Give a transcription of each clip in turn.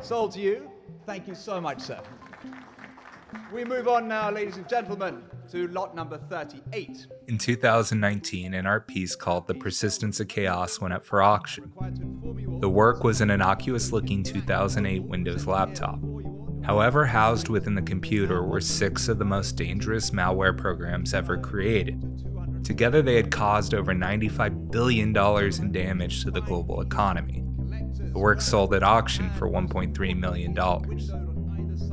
Sold to you. Thank you so much, sir. We move on now, ladies and gentlemen, to lot number 38. In 2019, an art piece called The Persistence of Chaos went up for auction. The work was an innocuous-looking 2008 Windows laptop. However, housed within the computer were 6 of the most dangerous malware programs ever created. Together, they had caused over $95 billion in damage to the global economy. The work sold at auction for $1.3 million.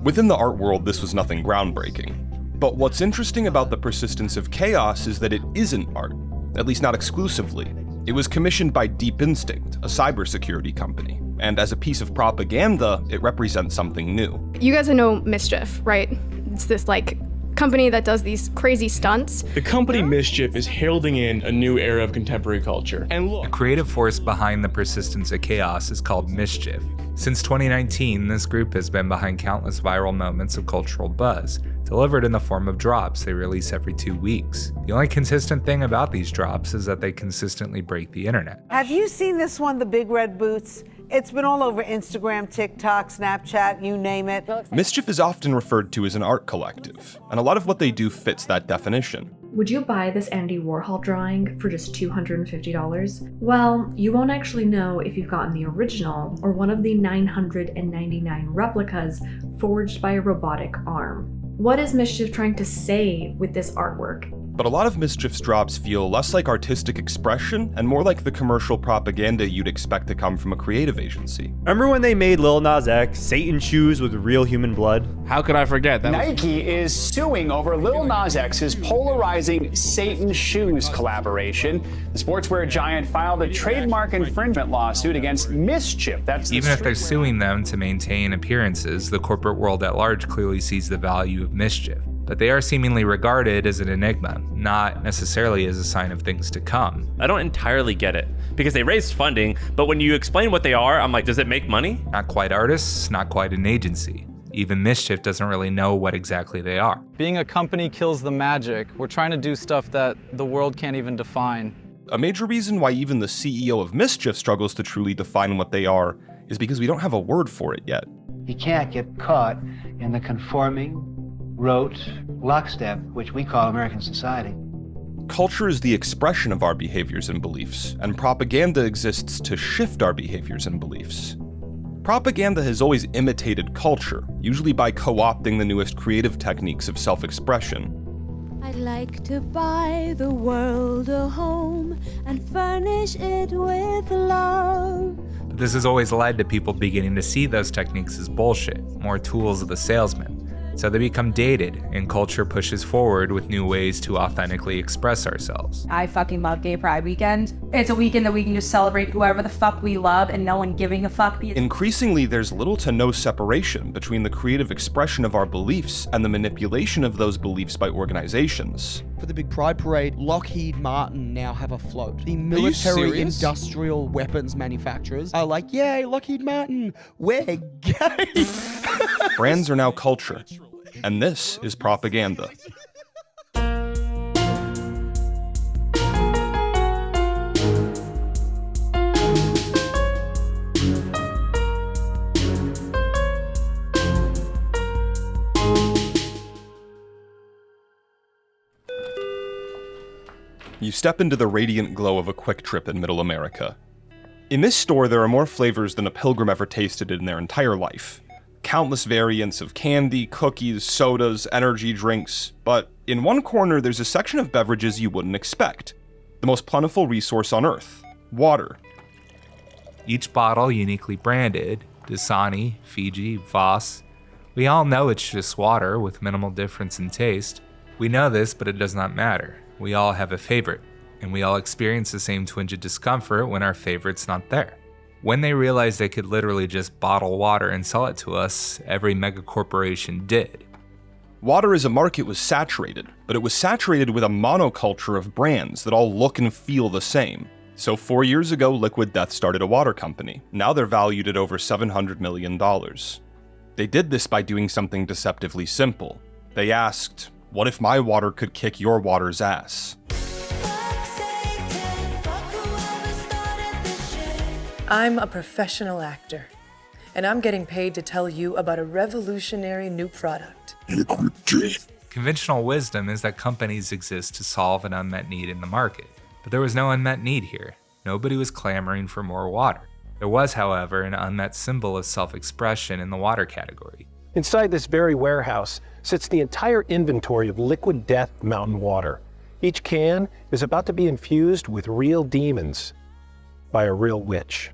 Within the art world, this was nothing groundbreaking. But what's interesting about The Persistence of Chaos is that it isn't art, at least not exclusively. It was commissioned by Deep Instinct, a cybersecurity company, and as a piece of propaganda, it represents something new. You guys know Mischief, right? It's this company that does these crazy stunts. The company Mischief is heralding in a new era of contemporary culture. And look, the creative force behind The Persistence of Chaos is called Mischief. Since 2019, this group has been behind countless viral moments of cultural buzz, delivered in the form of drops they release every 2 weeks. The only consistent thing about these drops is that they consistently break the internet. Have you seen this one, the Big Red Boots? It's been all over Instagram, TikTok, Snapchat, you name it. Mischief is often referred to as an art collective, and a lot of what they do fits that definition. Would you buy this Andy Warhol drawing for just $250? Well, you won't actually know if you've gotten the original or one of the 999 replicas forged by a robotic arm. What is Mischief trying to say with this artwork? But a lot of Mischief's drops feel less like artistic expression and more like the commercial propaganda you'd expect to come from a creative agency. Remember when they made Lil Nas X Satan shoes with real human blood? how could I forget that? Nike is suing over Lil Nas X's polarizing Satan shoes collaboration. The sportswear giant filed a trademark infringement lawsuit against Mischief. Even if they're suing them to maintain appearances, the corporate world at large clearly sees the value of Mischief. But they are seemingly regarded as an enigma, not necessarily as a sign of things to come. I don't entirely get it, because they raised funding, but when you explain what they are, I'm like, does it make money? Not quite artists, not quite an agency. Even Mischief doesn't really know what exactly they are. Being a company kills the magic. We're trying to do stuff that the world can't even define. A major reason why even the CEO of Mischief struggles to truly define what they are is because we don't have a word for it yet. You can't get caught in the conforming, rote lockstep, which we call American society. Culture is the expression of our behaviors and beliefs, and propaganda exists to shift our behaviors and beliefs. Propaganda has always imitated culture, usually by co-opting the newest creative techniques of self-expression. I'd like to buy the world a home and furnish it with love. But this has always led to people beginning to see those techniques as bullshit, more tools of the salesman. So they become dated, and culture pushes forward with new ways to authentically express ourselves. I fucking love Gay Pride Weekend. It's a weekend that we can just celebrate whoever the fuck we love and no one giving a fuck. Increasingly, there's little to no separation between the creative expression of our beliefs and the manipulation of those beliefs by organizations. For the big Pride Parade, Lockheed Martin now have a float. The military industrial weapons manufacturers are like, yay, Lockheed Martin, we're gay. Brands are now culture, and this is propaganda. You step into the radiant glow of a Quick Trip in Middle America. In this store, there are more flavors than a pilgrim ever tasted in their entire life. Countless variants of candy, cookies, sodas, energy drinks, but in one corner there's a section of beverages you wouldn't expect. The most plentiful resource on Earth, water. Each bottle uniquely branded, Dasani, Fiji, Voss. We all know it's just water with minimal difference in taste. We know this, but it does not matter. We all have a favorite, and we all experience the same twinge of discomfort when our favorite's not there. When they realized they could literally just bottle water and sell it to us, every megacorporation did. Water as a market was saturated, but it was saturated with a monoculture of brands that all look and feel the same. So 4 years ago, Liquid Death started a water company. Now they're valued at over $700 million. They did this by doing something deceptively simple. They asked, what if my water could kick your water's ass? I'm a professional actor. and I'm getting paid to tell you about a revolutionary new product. Conventional wisdom is that companies exist to solve an unmet need in the market, but there was no unmet need here. Nobody was clamoring for more water. There was, however, an unmet symbol of self-expression in the water category. Inside this very warehouse sits the entire inventory of liquid death mountain water. Each can is about to be infused with real demons by a real witch.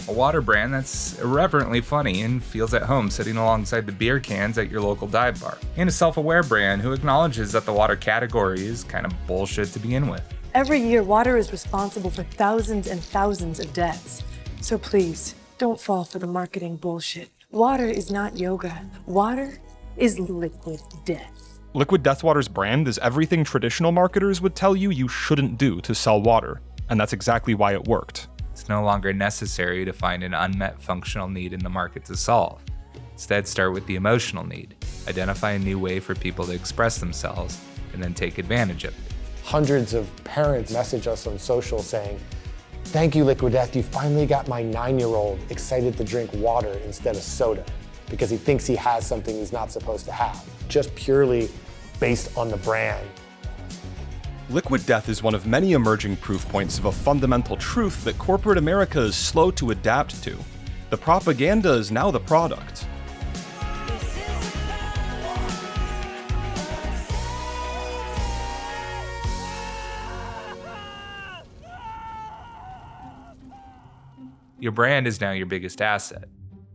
A water brand that's irreverently funny and feels at home sitting alongside the beer cans at your local dive bar. And a self-aware brand who acknowledges that the water category is kind of bullshit to begin with. Every year, water is responsible for thousands and thousands of deaths. So please, don't fall for the marketing bullshit. Water is not yoga. Water is liquid death. Liquid Death Water's brand is everything traditional marketers would tell you shouldn't do to sell water, and that's exactly why it worked. It's no longer necessary to find an unmet functional need in the market to solve. Instead, start with the emotional need. Identify a new way for people to express themselves, and then take advantage of it. Hundreds of parents message us on social saying, "Thank you, Liquid Death, you finally got my 9-year-old excited to drink water instead of soda because he thinks he has something he's not supposed to have," just purely based on the brand. Liquid Death is one of many emerging proof points of a fundamental truth that corporate America is slow to adapt to. The propaganda is now the product. Your brand is now your biggest asset.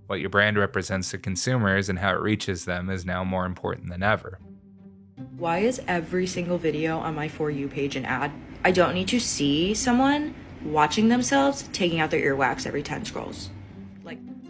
What your brand represents to consumers and how it reaches them is now more important than ever. Why is every single video on my For You page an ad? I don't need to see someone watching themselves taking out their earwax every 10 scrolls.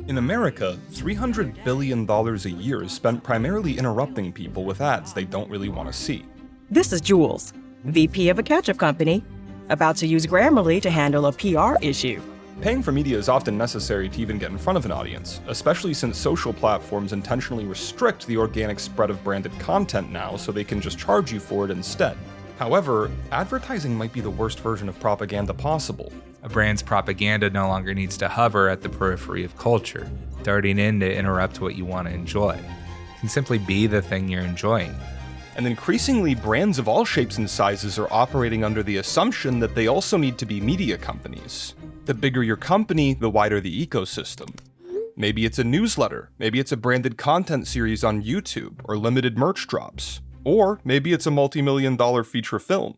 In America, $300 billion a year is spent primarily interrupting people with ads they don't really want to see. This is Jules, VP of a ketchup company, about to use Grammarly to handle a PR issue. Paying for media is often necessary to even get in front of an audience, especially since social platforms intentionally restrict the organic spread of branded content now so they can just charge you for it instead. However, advertising might be the worst version of propaganda possible. A brand's propaganda no longer needs to hover at the periphery of culture, darting in to interrupt what you want to enjoy. It can simply be the thing you're enjoying. And increasingly, brands of all shapes and sizes are operating under the assumption that they also need to be media companies. The bigger your company, the wider the ecosystem. Maybe it's a newsletter, maybe it's a branded content series on YouTube, or limited merch drops. Or maybe it's a multi-million-dollar feature film.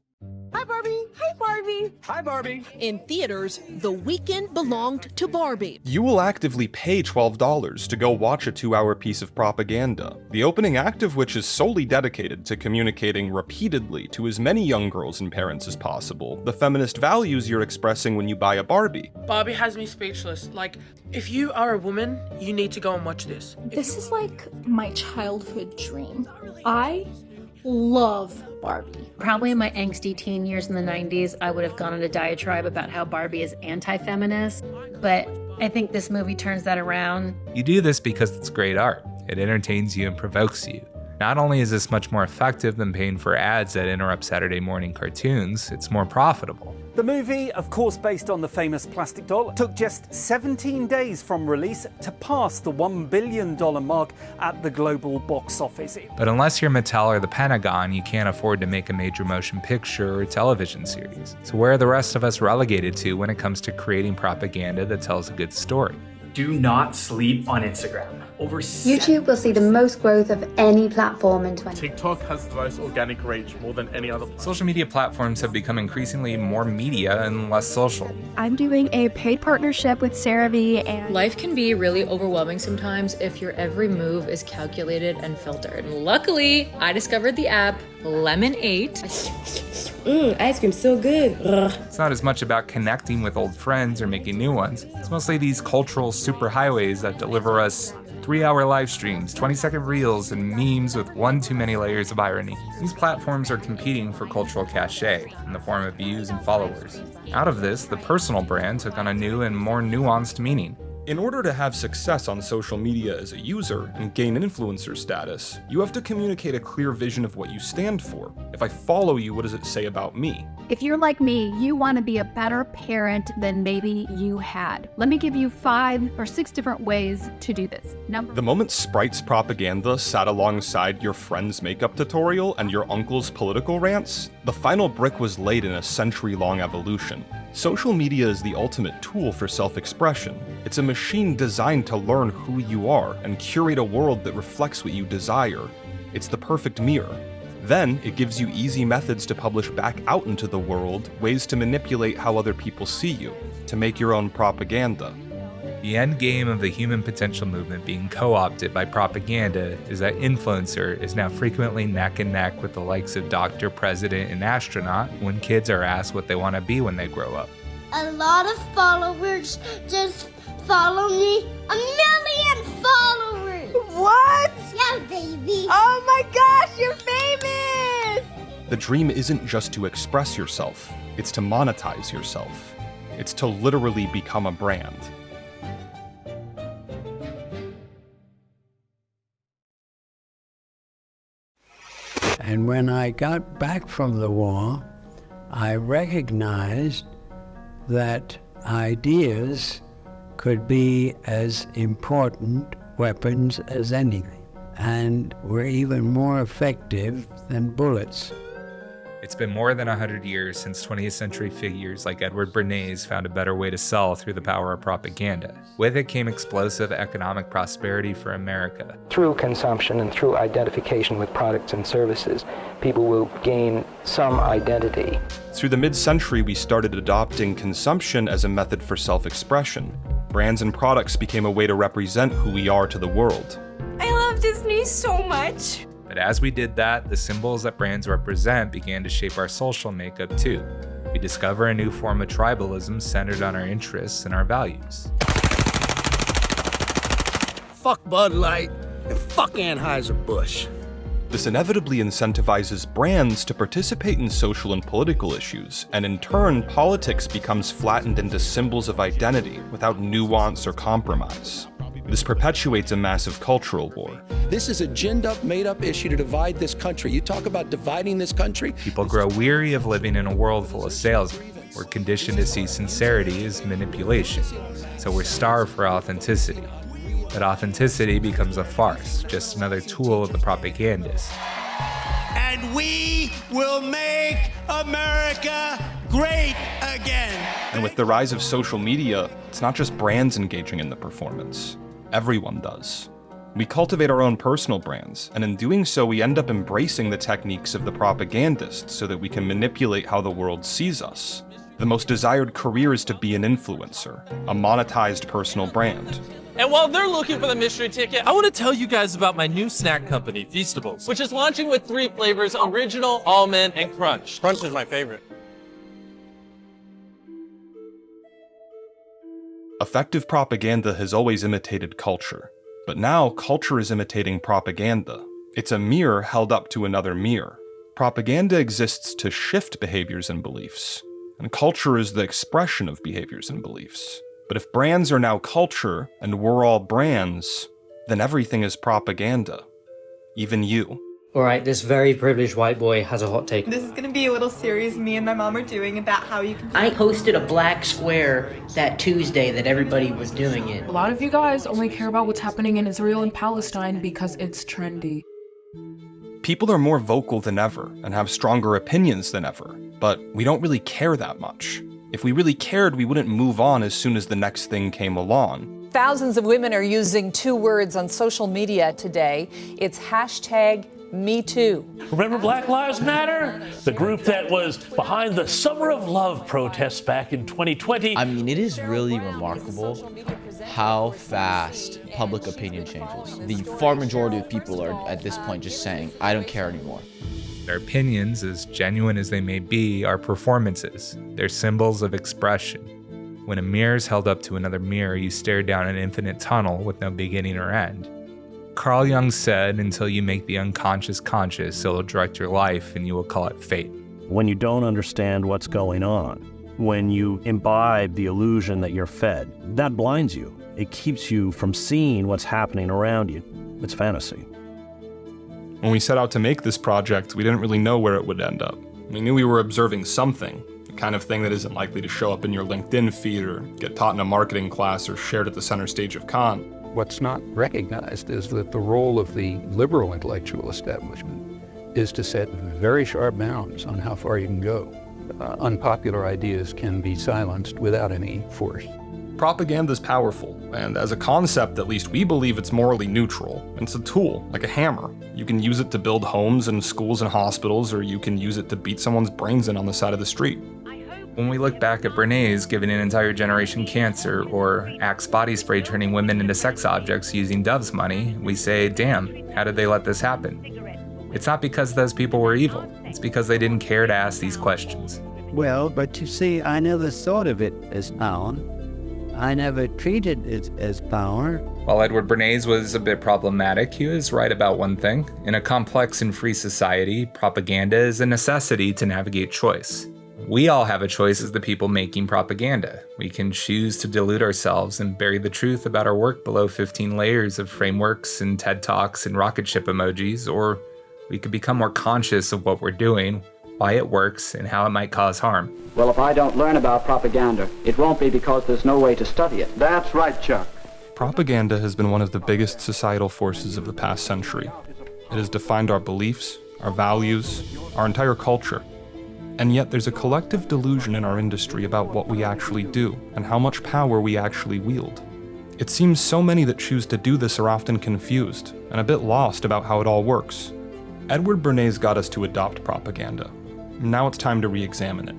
Hi, Barbie. Hi, Barbie. Hi, Barbie. In theaters, The Weekend belonged to Barbie. You will actively pay $12 to go watch a 2-hour piece of propaganda, the opening act of which is solely dedicated to communicating repeatedly to as many young girls and parents as possible the feminist values you're expressing when you buy a Barbie. Barbie has me speechless. Like, if you are a woman, you need to go and watch this. This is like my childhood dream. I love Barbie. Probably in my angsty teen years in the 90s, I would have gone on a diatribe about how Barbie is anti-feminist, but I think this movie turns that around. You do this because it's great art. It entertains you and provokes you. Not only is this much more effective than paying for ads that interrupt Saturday morning cartoons, it's more profitable. The movie, of course based on the famous plastic doll, took just 17 days from release to pass the $1 billion mark at the global box office. But unless you're Mattel or the Pentagon, you can't afford to make a major motion picture or television series. So where are the rest of us relegated to when it comes to creating propaganda that tells a good story? Do not sleep on Instagram. YouTube will see the most growth of any platform in 2020. TikTok has the most organic reach, more than any other platform. Social media platforms have become increasingly more media and less social. I'm doing a paid partnership with CeraVe, and Life can be really overwhelming sometimes if your every move is calculated and filtered. Luckily, I discovered the app Lemon8. Ice cream so good. It's not as much about connecting with old friends or making new ones. It's mostly these cultural superhighways that deliver us 3-hour live streams, 20-second reels, and memes with one too many layers of irony. These platforms are competing for cultural cachet in the form of views and followers. Out of this, the personal brand took on a new and more nuanced meaning. In order to have success on social media as a user and gain influencer status, you have to communicate a clear vision of what you stand for. If I follow you, what does it say about me? If you're like me, you want to be a better parent than maybe you had. Let me give you 5 or 6 different ways to do this. The moment Sprite's propaganda sat alongside your friend's makeup tutorial and your uncle's political rants, the final brick was laid in a century-long evolution. Social media is the ultimate tool for self-expression. It's a machine designed to learn who you are and curate a world that reflects what you desire. It's the perfect mirror. Then, it gives you easy methods to publish back out into the world, ways to manipulate how other people see you, to make your own propaganda. The end game of the human potential movement being co-opted by propaganda is that influencer is now frequently neck and neck with the likes of doctor, president, and astronaut when kids are asked what they want to be when they grow up. A lot of followers just follow me. 1 million followers! What? Yeah, baby. Oh my gosh, you're famous! The dream isn't just to express yourself, it's to monetize yourself. It's to literally become a brand. And when I got back from the war, I recognized that ideas could be as important weapons as anything, and were even more effective than bullets. It's been more than 100 years since 20th century figures like Edward Bernays found a better way to sell through the power of propaganda. With it came explosive economic prosperity for America. Through consumption and through identification with products and services, people will gain some identity. Through the mid-century, we started adopting consumption as a method for self-expression. Brands and products became a way to represent who we are to the world. I love Disney so much. But as we did that, the symbols that brands represent began to shape our social makeup too. We discover a new form of tribalism centered on our interests and our values. Fuck Bud Light and fuck Anheuser-Busch. This inevitably incentivizes brands to participate in social and political issues, and in turn, politics becomes flattened into symbols of identity without nuance or compromise. This perpetuates a massive cultural war. This is a ginned-up, made-up issue to divide this country. You talk about dividing this country? People grow weary of living in a world full of salesmen. We're conditioned to see sincerity as manipulation, so we're starved for authenticity. But authenticity becomes a farce, just another tool of the propagandists. And we will make America great again. And with the rise of social media, it's not just brands engaging in the performance. Everyone does. We cultivate our own personal brands, and in doing so, we end up embracing the techniques of the propagandists so that we can manipulate how the world sees us. The most desired career is to be an influencer, a monetized personal brand. And while they're looking for the mystery ticket, I want to tell you guys about my new snack company, Feastables, which is launching with 3 flavors: original, almond, and crunch. Crunch is my favorite. Effective propaganda has always imitated culture, but now culture is imitating propaganda. It's a mirror held up to another mirror. Propaganda exists to shift behaviors and beliefs, and culture is the expression of behaviors and beliefs. But if brands are now culture, and we're all brands, then everything is propaganda. Even you. Alright, this very privileged white boy has a hot take. This is gonna be a little series me and my mom are doing about how you can... I posted a black square that Tuesday that everybody was doing it. A lot of you guys only care about what's happening in Israel and Palestine because it's trendy. People are more vocal than ever and have stronger opinions than ever, but we don't really care that much. If we really cared, we wouldn't move on as soon as the next thing came along. Thousands of women are using 2 words on social media today. It's #MeToo. Remember Black Lives Matter? The group that was behind the Summer of Love protests back in 2020. I mean, it is really remarkable how fast public opinion changes. The far majority of people are at this point just saying, I don't care anymore. Their opinions, as genuine as they may be, are performances. They're symbols of expression. When a mirror is held up to another mirror, you stare down an infinite tunnel with no beginning or end. Carl Jung said, until you make the unconscious conscious, it'll direct your life and you will call it fate. When you don't understand what's going on, when you imbibe the illusion that you're fed, that blinds you. it keeps you from seeing what's happening around you. It's fantasy. When we set out to make this project, we didn't really know where it would end up. We knew we were observing something, the kind of thing that isn't likely to show up in your LinkedIn feed or get taught in a marketing class or shared at the center stage of Cannes. What's not recognized is that the role of the liberal intellectual establishment is to set very sharp bounds on how far you can go. Unpopular ideas can be silenced without any force. Propaganda is powerful, and as a concept, at least, we believe it's morally neutral. It's a tool, like a hammer. You can use it to build homes and schools and hospitals, or you can use it to beat someone's brains in on the side of the street. When we look back at Bernays giving an entire generation cancer, or Axe body spray turning women into sex objects using Dove's money, we say, damn, how did they let this happen? It's not because those people were evil. It's because they didn't care to ask these questions. Well, but you see, I never thought of it as power. I never treated it as power. While Edward Bernays was a bit problematic, he was right about one thing. In a complex and free society, propaganda is a necessity to navigate choice. We all have a choice as the people making propaganda. We can choose to delude ourselves and bury the truth about our work below 15 layers of frameworks and TED Talks and rocket ship emojis, or we could become more conscious of what we're doing, why it works, and how it might cause harm. Well, if I don't learn about propaganda, it won't be because there's no way to study it. That's right, Chuck. Propaganda has been one of the biggest societal forces of the past century. It has defined our beliefs, our values, our entire culture. And yet there's a collective delusion in our industry about what we actually do and how much power we actually wield. It seems so many that choose to do this are often confused and a bit lost about how it all works. Edward Bernays got us to adopt propaganda. Now it's time to re-examine it.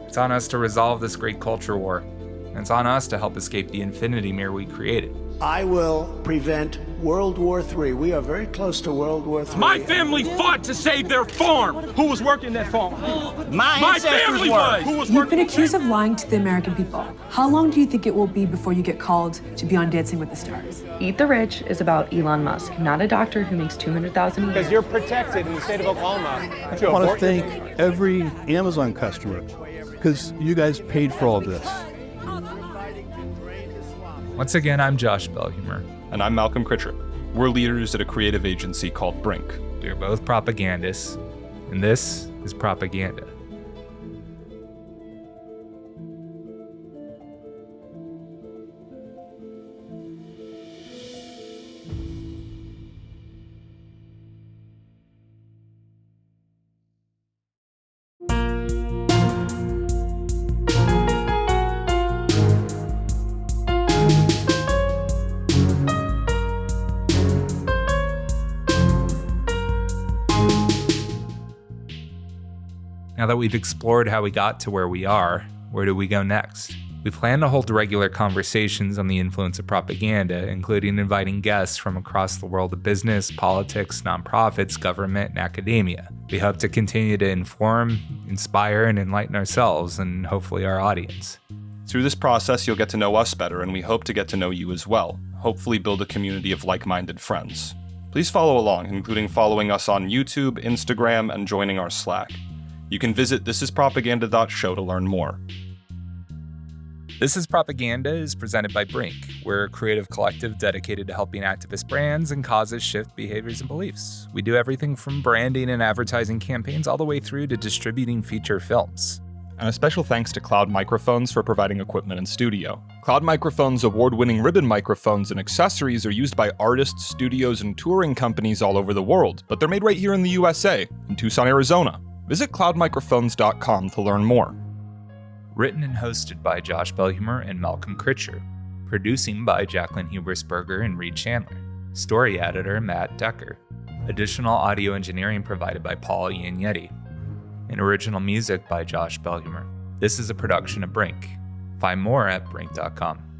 It's on us to resolve this great culture war. And it's on us to help escape the infinity mirror we created. I will prevent World War III. We are very close to World War III. My family fought to save their farm. Who was working that farm? My family was. You've been accused of lying to the American people. How long do you think it will be before you get called to be on Dancing with the Stars? Eat the Rich is about Elon Musk, not a doctor who makes $200,000 a year. Because you're protected in the state of Oklahoma. I want to thank every Amazon customer because you guys paid for all this. Once again, I'm Josh Belhumeur. And I'm Malcolm Critcher. We're leaders at a creative agency called BRINK. We are both propagandists, and this is Propaganda. Now that we've explored how we got to where we are, where do we go next? We plan to hold regular conversations on the influence of propaganda, including inviting guests from across the world of business, politics, nonprofits, government, and academia. We hope to continue to inform, inspire, and enlighten ourselves and hopefully our audience. Through this process, you'll get to know us better, and we hope to get to know you as well. Hopefully build a community of like-minded friends. Please follow along, including following us on YouTube, Instagram, and joining our Slack. You can visit thisispropaganda.show to learn more. This is Propaganda is presented by BRINK. We're a creative collective dedicated to helping activist brands and causes shift behaviors and beliefs. We do everything from branding and advertising campaigns all the way through to distributing feature films. And a special thanks to Cloud Microphones for providing equipment and studio. Cloud Microphones' award-winning ribbon microphones and accessories are used by artists, studios, and touring companies all over the world, but they're made right here in the USA, in Tucson, Arizona. Visit cloudmicrophones.com to learn more. Written and hosted by Josh Belhumeur and Malcolm Critcher. Producing by Jaclyn Hubersberger and Reed Chandler. Story editor Matt Decker. Additional audio engineering provided by Paul Injeti. And original music by Josh Belhumeur. This is a production of BRINK. Find more at brink.com.